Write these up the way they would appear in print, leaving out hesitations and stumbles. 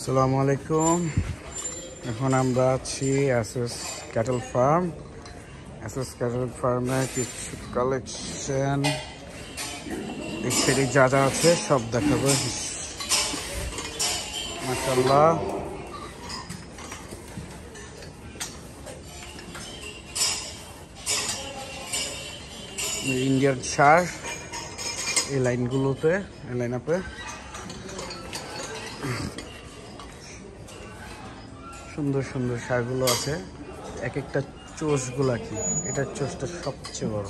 আসসালামু আলাইকুম। এখন আমরা আছি SS cattle farm. SS cattle ফার্মে কিছু কালেকশন এক্সপেরি যা যা আছে সব দেখাবো মাশাআল্লাহ। ইন্ডিয়ান সার এই লাইনগুলোতে, এই লাইন আপে সুন্দর সুন্দর সারগুলো আছে। এক একটা চোষগুলা কি, এটার চোষটা সবচেয়ে বড়,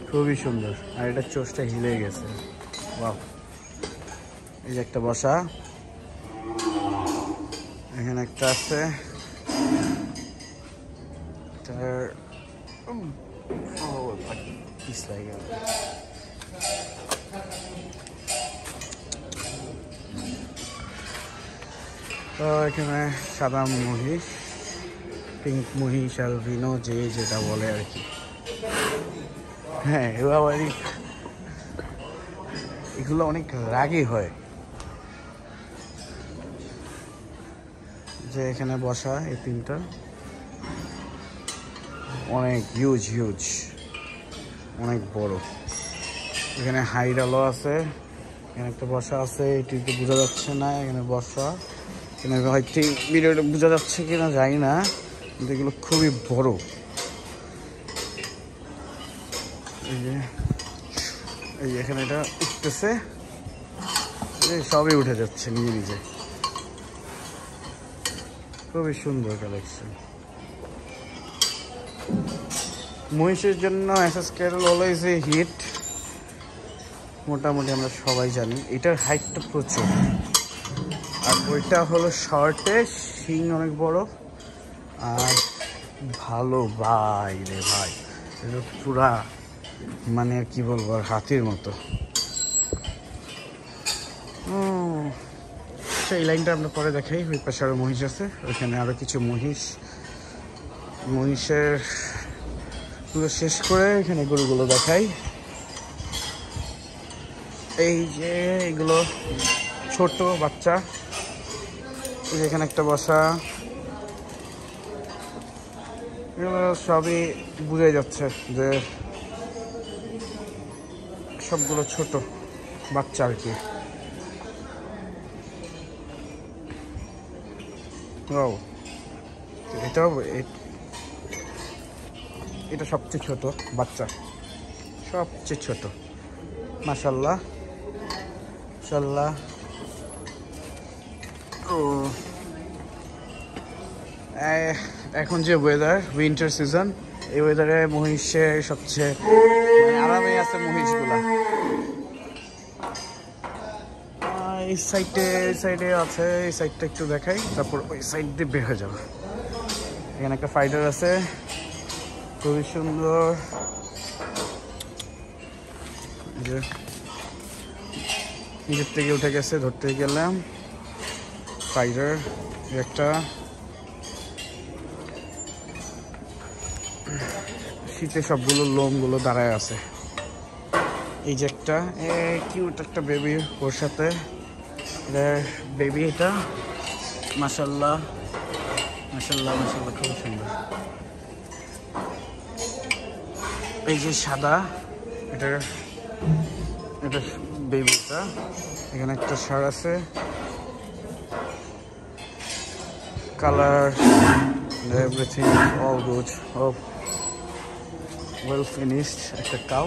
খুবই সুন্দর। আর এটার চোষটা হিলে গেছে। বাহ, এই যে একটা বসা, এখানে একটা আছে। তো এখানে সাদা মহিষ, পিঙ্ক মহিষ, অ্যালবিনো, যে যেটা বলে আর কি। হ্যাঁ, এগুলো অনেক রাগী হয়। যে এখানে বসা এই তিনটা অনেক হিউজ হিউজ, অনেক বড়। এখানে হাইডালও আছে, এখানে একটা বসা আছে, এটি তো বোঝা যাচ্ছে না। এখানে বসা, এখানে হয়তো ভিডিওটা বোঝা যাচ্ছে কিনা জানি না, কিন্তু এগুলো খুবই বড়। এই এখানে এটা উঠতেছে, সবই উঠে যাচ্ছে নিজে নিজে। খুবই সুন্দর কালেকশন। মহিষের জন্য SS cattle always a hit, মোটামুটি আমরা সবাই জানি। এটার হাইটটা প্রচুর, আর ওইটা হলো শর্টে, শিং অনেক বড় আর ভালো। ভাই রে ভাই, এটা পুরা মানে আর কি বলবো, আর হাতির মতো। এই লাইনটা আমরা পরে দেখাই। ওই পাশে আরো মহিষ আছে, ওইখানে আরো কিছু মহিষের পুরো শেষ করে এখানে গরুগুলো দেখাই। এই যে এগুলো ছোট বাচ্চা, এখানে একটা বসা, এগুলো সবই বুঝে যাচ্ছে যে সবগুলো ছোট বাচ্চা আর কি। এটা সবচেয়ে ছোট বাচ্চা, সবচেয়ে ছোট। মাশাআল্লাহ মাশাআল্লাহ। এখন যে ওয়েদার, উইন্টার সিজন, এই ওয়েদারে মহিষের সবচেয়ে আরামে আছে মহিষগুলা। এই সাইডে আছে, এই সাইডটা একটু দেখাই, তারপর ওই সাইড দিয়ে বের হয়ে যাবে। এখানে একটা ফাইটার আছে, খুবই সুন্দর। যে নিজের থেকে উঠে গেছে, ধরতে গেলাম। ফাইটার একটা, শীতে সবগুলো লোমগুলো দাঁড়ায় আছে। এই যে একটা কিউট একটা বেবি, ওর সাথে বেবি। এটা মাশাআল্লাহ মাশাআল্লাহ মাশাআল্লাহ, খুব সুন্দর। এই যে সাদা, এটা বেবিটা। এখানে একটা ষাঁড় আছে, colour everything all good, well finished. একটা কাউ,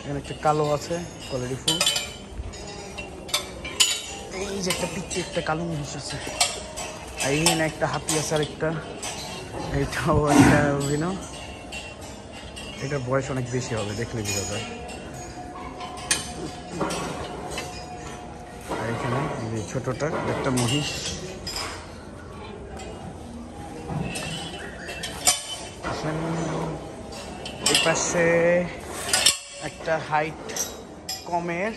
এখানে একটা কালো আছে, কোয়ালিটি ফুল। এই যে একটা পিচ্ছি একটা কালো মহিষ আছে, আর এখানে একটা হাতি আছে, আর একটা, এইটাও একটা অভিনয়। এটার বয়স অনেক বেশি হবে, দেখলে বোঝা যায়। আর এখানে এই ছোটটা একটা মহিষ। এই পাশে একটা হাইট কমের,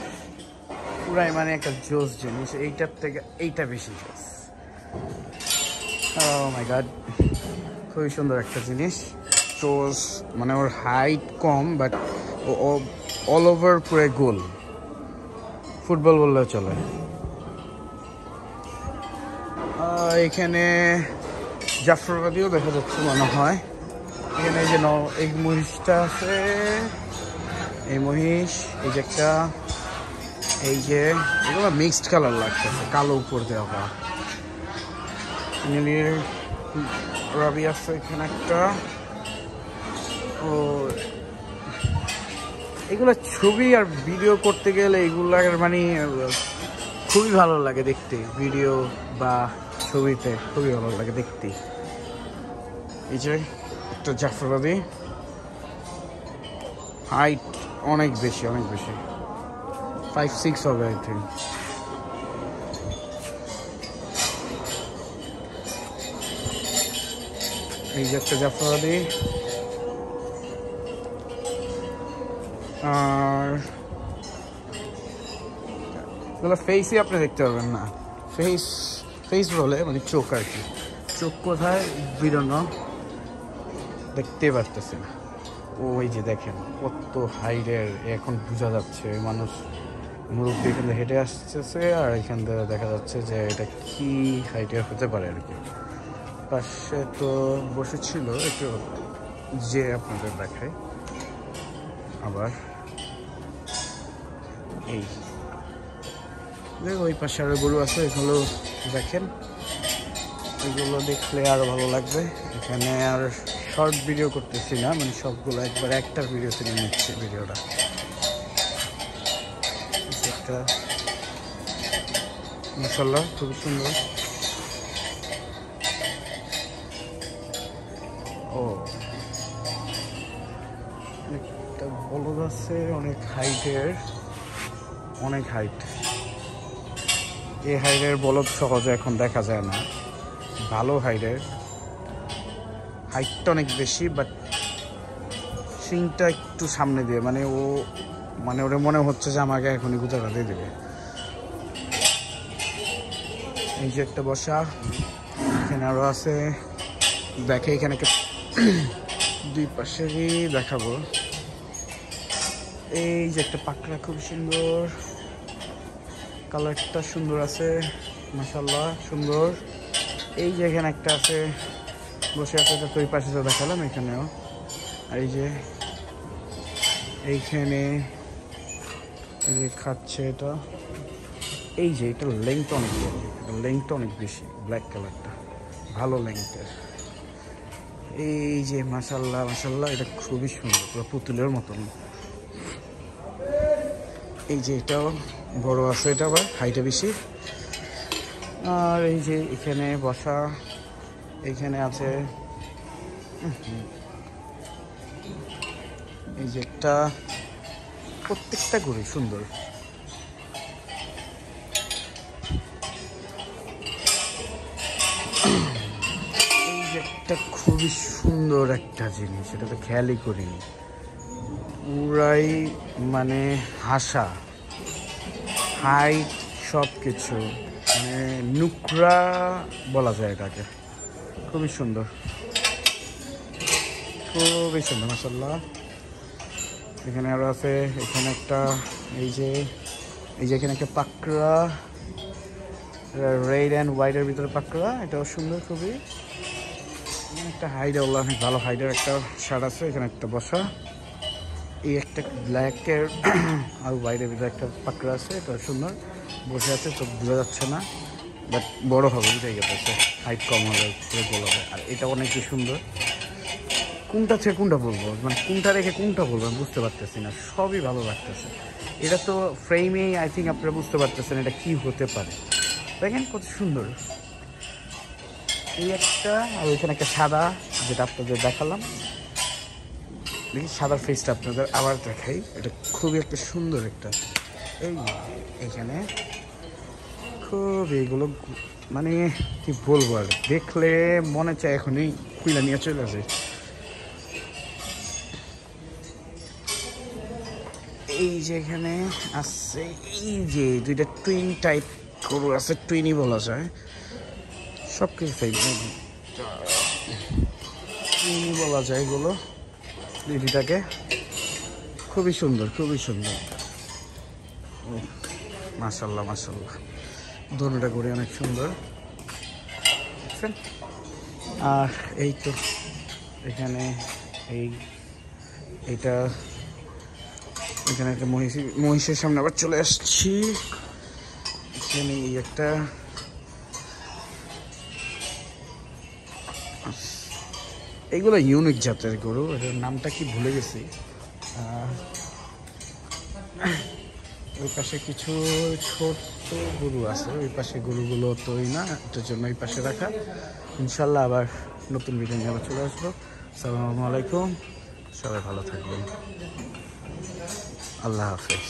পুরাই মানে একটা জোস জিনিস। এইটার থেকে এইটা বেশি জোস। ও মাই গড, খুবই সুন্দর একটা জিনিস। জোস মানে ওর হাইট কম, বাট ও অল ওভার পুরো গোল, ফুটবল বললেও চলে। এখানে জাফরাবাদিও দেখা যাচ্ছে মনে হয়। এখানে এই যে এই মহিষটা আছে, এই মহিষ, এই যে একটা, এই যে এগুলো মিক্সড কালার লাগতেছে, কালো উপর দেওয়া। নীলের রবি আছে এখানে একটা। ও এগুলো ছবি আর ভিডিও করতে গেলে এগুলার মানে খুবই ভালো লাগে দেখতে, ভিডিও বা ছবিতে খুবই ভালো লাগে দেখতে। এই যে একটা জাফরাবাদি, হাইট অনেক বেশি, অনেক বেশি, 5-6 হবে আই থিঙ্ক। এই যে একটা জাফরাবাদি। আর এগুলো ফেসই আপনি দেখতে পারবেন না, ফেস বলে মানে চোখ আর কি, চোখ কোথায় বেরোনো দেখতে পারতেছে না। ওই যে দেখেন কত হাইটের, এখন বোঝা যাচ্ছে মানুষ মুরব্বী এখান থেকে হেঁটে আসতেছে, আর এখান থেকে দেখা যাচ্ছে যে এটা কি হাইটের হতে পারে আর কি। পাশে তো বসেছিল একটু, যে আপনাদের দেখায় আবার এই ওই পাশে আরো গরু আছে, এগুলো দেখেন, এগুলো দেখলে আরো ভালো লাগবে। এখানে আর শর্ট ভিডিও করতেছি না, মানে সবগুলো একবার একটার ভিডিও থেকে নিচ্ছি ভিডিওটা। একটা মাশাআল্লাহ খুবই সুন্দর। ও একটা বলদ আছে অনেক হাইটের, অনেক হাইট। এই হাইটের বলদ সহজে এখন দেখা যায় না, ভালো হাইটের, হাইটটা অনেক বেশি, বাট শিংটা একটু সামনে দিয়ে, মানে ও মানে ওটা মনে হচ্ছে যে আমাকে এখনই গুতাটা দিয়ে দেবে। এই যে একটা বসা, এখানে আরো আছে, দেখে এখানে দুই পাশেরই দেখাবো। এই যে একটা পাকড়া খুব সুন্দর, কালারটা সুন্দর আছে মাশাআল্লাহ, সুন্দর। এই যে এখানে একটা আছে বসে আছে, এটা তো ওই পাশে তো দেখালাম, এখানেও। আর এই যে এইখানে এই যে খাচ্ছে এটা, এই যে এটা লেংথটা অনেক বড়, লেংথটা অনেক বেশি, ব্ল্যাক কালারটা ভালো লেংথের। এই যে মাশাআল্লাহ মাশাআল্লাহ, এটা খুবই সুন্দর, পুরো পুতুলের মতন। এই যে এটাও বড় আছে, এটা আবার হাইটে বেশি। আর এই যে এখানে বসা, এইখানে আছে এই যে একটা, প্রত্যেকটা গরু সুন্দর। এই যে একটা খুবই সুন্দর একটা জিনিস, এটা তো খেয়ালই করিনি, পুরাই মানে হাসা, হাইট সব কিছু, মানে নুকরা বলা যায় এটাকে, খুবই সুন্দর, খুবই সুন্দর মাশাআল্লাহ। এখানে আরো আছে, এখানে একটা, এই যে এখানে একটা পাকড়া, রেড অ্যান্ড হোয়াইটের ভিতরে পাকড়া, এটাও সুন্দর খুবই। একটা হাইড, অনেক ভালো হাইডের একটা শার্ট আছে, এখানে একটা বসা। এই একটা ব্ল্যাকের আর হোয়াইটের ভিতরে একটা পাকড়া আছে, এটা সুন্দর বসে আছে, তো বোঝা যাচ্ছে না, বাট বড় হবে, বুঝাই গেছে, হাইট কম হবে পুরো গোল হবে। আর এটা অনেকই সুন্দর, কোনটা থেকে কোনটা বলবো, মানে কোনটা রেখে কোনটা বলবো আমি বুঝতে পারতেছি না, সবই ভালো লাগতেছে। এটা তো ফ্রেমেই আই থিঙ্ক আপনারা বুঝতে পারতেছেন এটা কি হতে পারে, দেখেন কত সুন্দর। এই একটা, আর ওইখানে একটা সাদা, যেটা আপনাদের দেখালাম, দেখি সাদার ফেসটা আপনাদের আবার দেখাই, এটা খুবই একটা সুন্দর একটা। এইখানে খুব এইগুলো মানে কি বলবো, আর দেখলে মনে চায় এখনই কুইলা নিয়ে চলে আসে। এই যে এখানে আছে, এই যে দুইটা টুইন টাইপ গরু আছে, টুইনই বলা যায়, সব কিছু টুইনই বলা যায় এগুলো দুইটাকে, খুবই সুন্দর, খুবই সুন্দর। মাশাআল্লাহ মাশাআল্লাহ, দোনোটা গরু অনেক সুন্দর। দেখছেন। আর এই তো এখানে এইটা এখানে একটা মহিষের সামনে আবার চলে আসছি। এখানে একটা এইগুলো ইউনিক জাতের গরু, এটার নামটা কি ভুলে গেছি। ওই পাশে কিছু ছোট গরু আছে, ওই পাশে গরুগুলো তোই না, এটার জন্য ওই পাশে রাখা। ইনশাল্লাহ আবার নতুন ভিডিও নিয়ে আবার চলে আসবো। আসসালামু আলাইকুম, সবাই ভালো থাকবেন, আল্লাহ হাফেজ।